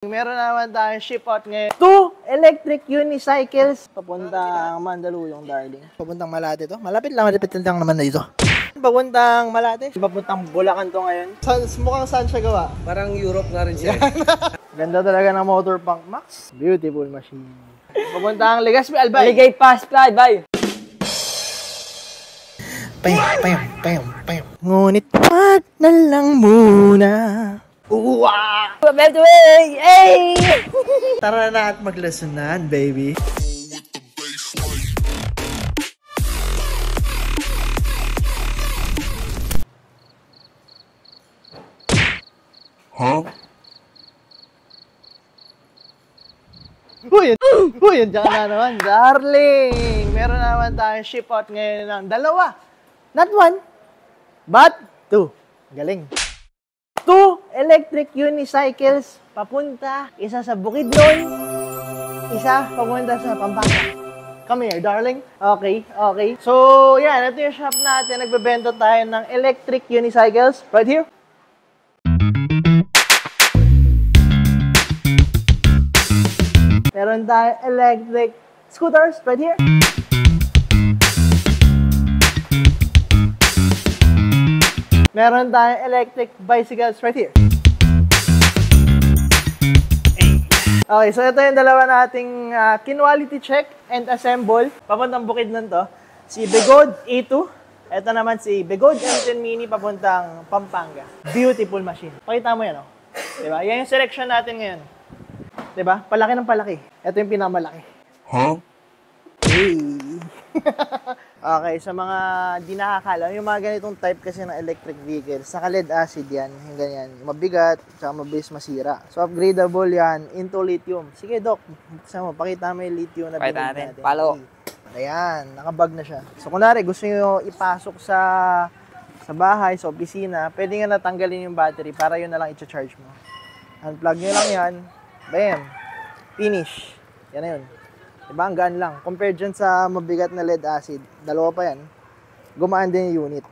Meron naman tayong ship out ngayon. 2 electric unicycles. Papuntang Mandaluyong, darling. Papuntang Malate to. Malapit lang lang naman na dito. Papuntang Malate. Papuntang Bulacan to ngayon. Mukhang saan siya gawa? Parang Europe nga rin siya. Ganda talaga ng Motor Punk Max. Beautiful machine. Papuntang Legazpi, Albay. Ligay pass, fly, bye. Payam. Ngunit wag na lang muna. Uwa! Hey! Tara na at maglasunan, baby. Huh? Uy, andiyan ka na naman, darling. Meron naman tayong ship out ngayon ng dalawa. Not one, but 2. Galing. 2 electric unicycles papunta. Isa sa Bukidnon, isa papunta sa Pampanga. Come here, darling. Okay. So, yan. Ito yung shop natin. Nagbebenta tayo ng electric unicycles. Right here. Meron tayong electric scooters. Right here. Meron tayong electric bicycles right here. Okay, so ito yung dalawa nating quality check and assemble. Papuntang Bukidnon to. Si Begod A2. Ito naman si Begod M10 Mini papuntang Pampanga. Beautiful machine. Pakita mo yan, oh. Diba? Yan yung selection natin ngayon. Diba? Palaki ng palaki. Ito yung pinakamalaki. Huh? Hey! Okay, sa mga di nakakala, yung mga ganitong type kasi ng electric vehicles, naka lead acid yan, yung ganyan. Mabigat, tsaka mabilis masira. So, upgradable yan into lithium. Sige, Doc, pakita mo yung lithium na binili natin. Palo. Ayan, nakabag na siya. So, kunwari, gusto nyo ipasok sa bahay, sa opisina, pwede nga natanggalin yung battery para yun na lang i-charge mo. Unplug nyo lang yan, bam, finish. Yan na yun. Diba? Ang gaan lang. Compared dyan sa mabigat na lead acid, dalawa pa yan, gumaan din yung unit.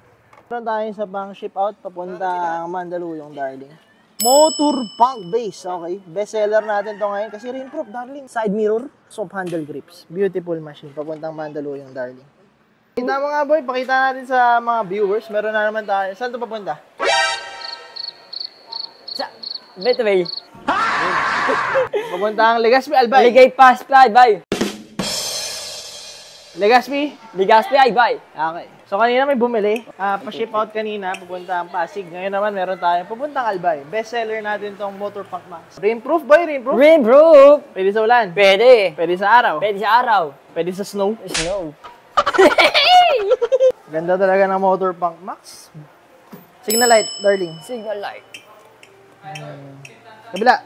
Meron tayo sa pang ship out, papunta Mandaluyong, darling. Motor Punk Base, okay. Best seller natin to ngayon kasi rainproof, darling. Side mirror, soft handle grips. Beautiful machine, papuntang Mandaluyong, darling. Kita mo nga, boy, pakita natin sa mga viewers. Meron na naman tayo. Saan to papunta? Sa Betway. Papuntang Legazpi, Albay. Ligay pass, fly, bye. Legazpi? Legazpi, ay, bye. Okay. So, kanina may bumili. Pa-ship out kanina, pupuntang Pasig. Ngayon naman, meron tayo pupuntang Albay. Best seller natin tong Motor Punk Max. Rainproof, boy, rainproof? Rainproof. Pwede sa ulan. Pwede. Pwede sa araw. Pwede sa araw. Pwede sa snow. Snow. Ganda talaga ng Motor Punk Max. Signal light, darling. Signal light. Kabila.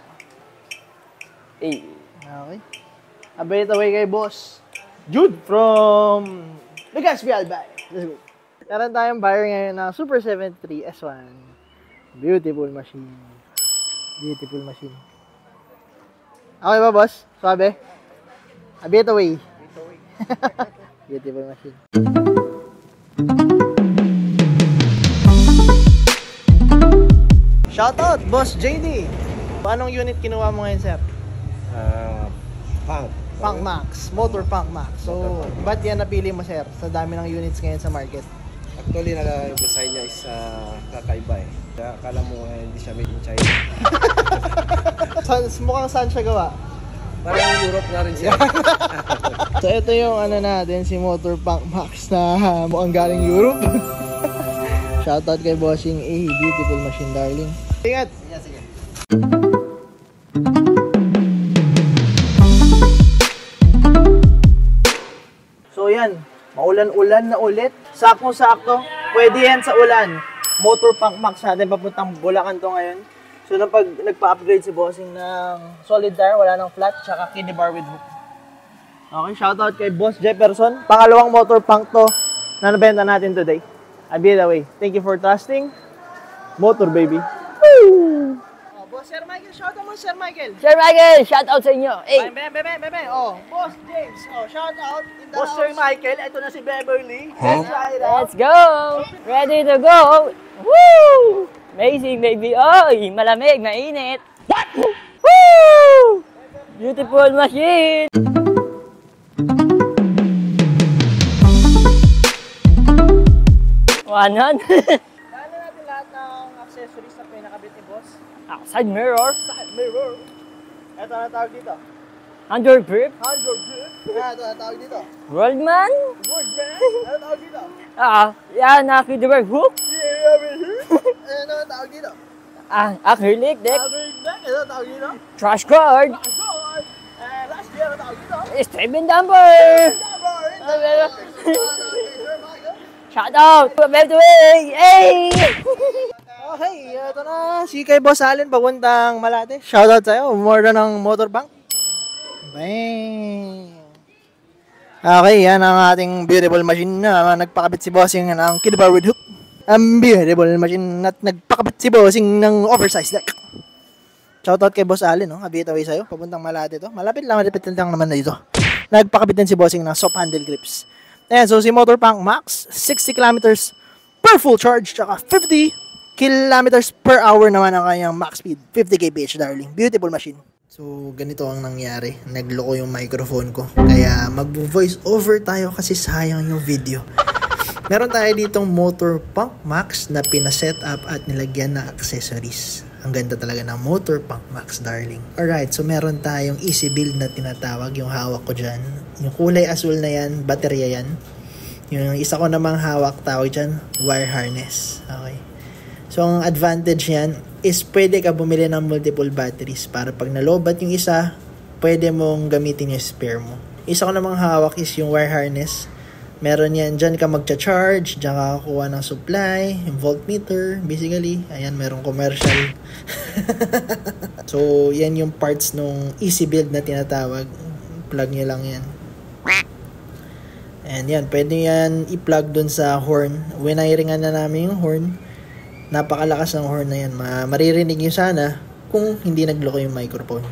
Hey. Okay. Abay away kay boss Jude from Legazpi, Albay. Let's go. Meron tayong buyer ngayon na Super 73 S1. Beautiful machine. Beautiful machine. Okay ba, boss? Sabi? Abay away. Beautiful machine. Shoutout, Boss JD. Anong unit kinuha mo ngayon, sir? Punk Max. Motor Punk Max. So, ba't yan napili mo, sir? Sa dami ng units ngayon sa market. Actually, yung design niya is kakaiba eh. Kaya akala mo hindi siya made in China. Mukhang saan siya gawa? Parang Europe nga rin siya. So, ito yung ano natin, si Motor Punk Max na mukhang galing Europe. Shoutout kay Bossing A. Beautiful machine, darling. Ingat! Sige. So yan, maulan-ulan na ulit. Sakto-sakto, pwede yan sa ulan. Motor Punk Max natin papuntang Bulacan to ngayon. So pag nagpa-upgrade si Bossing ng solid tire, wala nang flat, tsaka kiddie bar with hook. Okay, shoutout kay Boss Jefferson. Pangalawang Motor Punk to na nabenta natin today. I'll be the way. Thank you for trusting. Motor, baby. Woo! Oh, Boss Sir Michael, shout out mo, Sir Michael. Sir Michael, shout out sa inyo. Hey. Bebe. Oh, Boss James. Oh, shout out. Boss Sir Michael, ito na si Beverly. Huh? Let's go. Ready to go. Woo! Amazing, baby. Oy, malamig, mainit. What? Woo! Beautiful machine! Wanan. Paano natin lahat ng accessories na pinakabit ni boss? Side mirror. Side mirror. Ito na tawag dito. Under grip. Handle grip. Ito na tawag dito. Worldman. Word man. Ano tawag dito? Yan, nakidibag hook. Ano na tawag dito? Acrylic deck. Ano na tawag dito? Trash card. Last year, ano tawag dito? Steven Dumber. Shout out to Bedway! Hey! Okay, ito na. Si kay Boss Allen, papuntang Malate. Shoutout sa'yo. More ng motor bank. Bang! Okay, yan ang ating beautiful machine na nagpakabit si Bossing ng Kidbar with hook. Ang beautiful machine at nagpakabit si Bossing ng oversized deck. Shoutout kay Boss Allen, no? Habit away sa'yo. Papuntang Malate to. Malapit lang naman na dito. Nagpakabit din si Bossing ng soft handle grips. Ayan, so si Motor Punk Max, 60 kilometers per full charge, tsaka 50 kilometers per hour naman ang kanyang max speed. 50 kph, darling. Beautiful machine. So, ganito ang nangyari. Nagloko yung microphone ko. Kaya mag-voice over tayo kasi sayang yung video. Meron tayo ditong Motor Punk Max na pina-set up at nilagyan ng accessories. Ang ganda talaga ng Motor Punk Max, darling. Alright, so meron tayong easy build na tinatawag, yung hawak ko dyan. Yung kulay asul na yan, baterya yan. Yung isa ko namang hawak, tawag dyan, wire harness. Okay. So, ang advantage yan is pwede ka bumili ng multiple batteries para pag nalobat yung isa, pwede mong gamitin yung spare mo. Isa ko namang hawak is yung wire harness. Meron yan, dyan ka magcha-charge, dyan ka kukuha ng supply, yung voltmeter, basically. Ayan, merong commercial. So, yan yung parts nung easy build na tinatawag. Plug nyo lang yan. And yan, pwede yan i-plug dun sa horn. Winayiringan na namin yung horn. Napakalakas ng horn na yan. Maririnig nyo sana kung hindi nagloko yung microphone.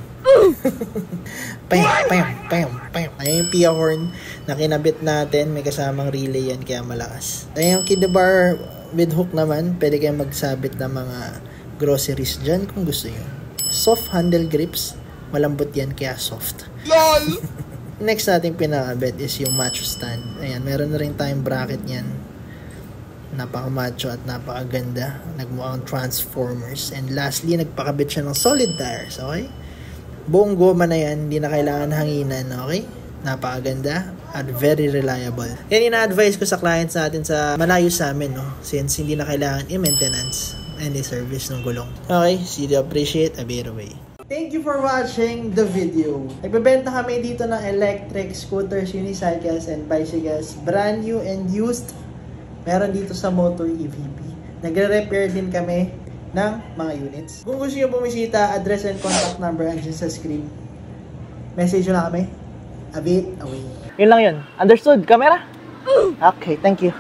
Pam, pam, pam, pam. Ayan yung Pia horn na kinabit natin. May kasamang relay yan kaya malakas. Ayan yung Kidbar with hook naman. Pwede kayong magsabit ng mga groceries dyan kung gusto nyo. Soft handle grips. Malambot yan kaya soft. LOL! Next natin pinakabit is yung macho stand. Ayan, meron na rin tayong bracket yan. Napaka-macho at napakaganda. Nagmukhang Transformers. And lastly, nagpakabit siya ng solid tires. Okay? Buong goma na yan. Hindi na kailangan hanginan. Okay? Napakaganda at very reliable. Yan ina-advise ko sa clients natin sa malayo sa amin. No? Since hindi na kailangan i-maintenance and i-service ng gulong. Okay? See you appreciate a bit away. Thank you for watching the video. Nagbebenta kami dito ng electric scooters, unicycles, and bicycles. Brand new and used. Meron dito sa Motor EVP. Nagre-repair din kami ng mga units. Kung gusto nyo bumisita, address and contact number andyan sa screen. Message nyo lang kami. A bit away. Yun lang yun. Understood? Camera? Okay, thank you.